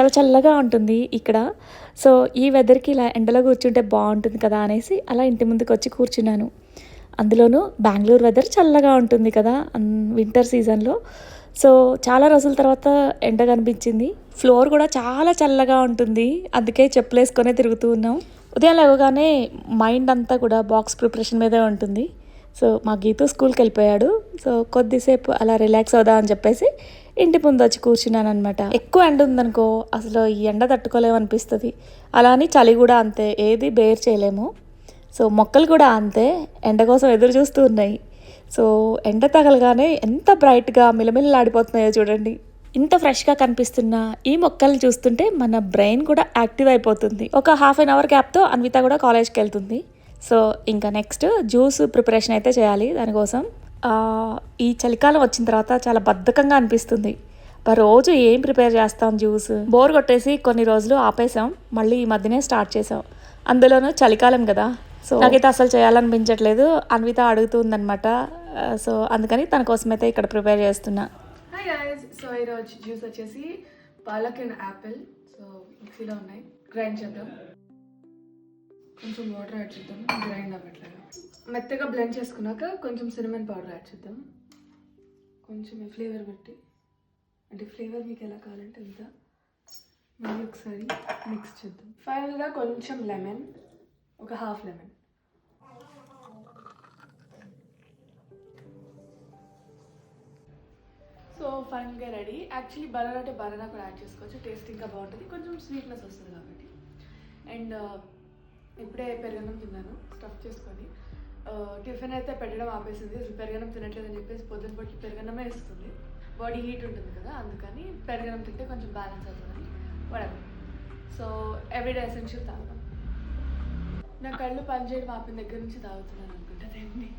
చాలా చల్లగా ఉంటుంది ఇక్కడ. సో ఈ వెదర్కి ఇలా ఎండలో కూర్చుంటే బాగుంటుంది కదా అనేసి అలా ఇంటి ముందుకు వచ్చి కూర్చున్నాను. అందులోనూ బెంగళూరు వెదర్ చల్లగా ఉంటుంది కదా వింటర్ సీజన్లో. సో చాలా రోజుల తర్వాత ఎండ కనిపించింది. ఫ్లోర్ కూడా చాలా చల్లగా ఉంటుంది, అందుకే చెప్పులు వేసుకొనే తిరుగుతూ ఉన్నాం. ఉదయం లేవగానే మైండ్ అంతా కూడా బాక్స్ ప్రిపరేషన్ మీదే ఉంటుంది. సో మా గీతు స్కూల్కి వెళ్ళిపోయాడు. సో కొద్దిసేపు అలా రిలాక్స్ అవుదామని చెప్పేసి ఇంటి ముందు వచ్చి కూర్చున్నాను అనమాట. ఎక్కువ ఎండ ఉందనుకో అసలు ఈ ఎండ తట్టుకోలేమనిపిస్తుంది. అలా అని చలి కూడా అంతే, ఏది బేర్ చేయలేము. సో మొక్కలు కూడా అంతే, ఎండ కోసం ఎదురు చూస్తూ ఉన్నాయి. సో ఎండ తగలగానే ఎంత బ్రైట్గా మిలమిలలాడిపోతున్నాయో చూడండి. ఇంత ఫ్రెష్గా కనిపిస్తున్న ఈ మొక్కల్ని చూస్తుంటే మన బ్రెయిన్ కూడా యాక్టివ్ అయిపోతుంది. ఒక హాఫ్ అన్ అవర్ గ్యాప్తో అన్విత కూడా కాలేజ్కి వెళ్తుంది. సో ఇంకా నెక్స్ట్ జ్యూస్ ప్రిపరేషన్ అయితే చేయాలి. దానికోసం ఈ చలికాలం వచ్చిన తర్వాత చాలా బద్ధకంగా అనిపిస్తుంది. రోజు ఏం ప్రిపేర్ చేస్తాం, జ్యూస్ బోర్ కొట్టేసి కొన్ని రోజులు ఆపేసాం, మళ్ళీ ఈ మధ్యనే స్టార్ట్ చేసాం. అందులోనూ చలికాలం కదా, సో నాకైతే అసలు చేయాలనిపించట్లేదు. అన్విత అడుగుతుందనమాట. సో అందుకని తన కోసం అయితే ఇక్కడ ప్రిపేర్ చేస్తున్నా. హాయ్ గైస్, సో ఈరోజు జ్యూస్ వచ్చేసి పాలక్ అండ్ యాపిల్. సో మిక్సీలో ఉన్నాయి, గ్రైండ్ చేద్దాం. కొంచెం వాటర్ యాడ్ చేద్దాం, గ్రైండ్ అవ్వట్లేదు. మెత్తగా బ్లెండ్ చేసుకున్నాక కొంచెం సినమన్ పౌడర్ యాడ్ చేద్దాం. కొంచెం ఫ్లేవర్ బట్టి, అంటే ఫ్లేవర్ మీకు ఎలా కావాలంటే అంత. మళ్ళీ ఒకసారి మిక్స్ చేద్దాం. ఫైనల్గా కొంచెం లెమన్, ఒక హాఫ్ లెమన్. సో ఫైనల్గా రెడీ. యాక్చువల్లీ బనానా అంటే బనానా కూడా యాడ్ చేసుకోవచ్చు, టేస్ట్ ఇంకా బాగుంటుంది, కొంచెం స్వీట్నెస్ వస్తుంది కాబట్టి. అండ్ ఇప్పుడే పెరుగన్నం తిన్నాను స్టఫ్ చేసుకొని. టిఫిన్ అయితే పెట్టడం ఆపేసింది, అసలు పెరుగన్నం తినట్లేదని చెప్పేసి పొద్దున పొట్టి పెరుగన్నమే ఇస్తుంది. బాడీ హీట్ ఉంటుంది కదా, అందుకని పెరుగన్నం తింటే కొంచెం బ్యాలెన్స్ అవుతుందని వడదు. సో ఎవ్రీడే ఎసెన్షియల్ తాగుతాం. నా కళ్ళు పనిచేయడం ఆపిన దగ్గర నుంచి తాగుతున్నాను అనుకుంటా దీన్ని.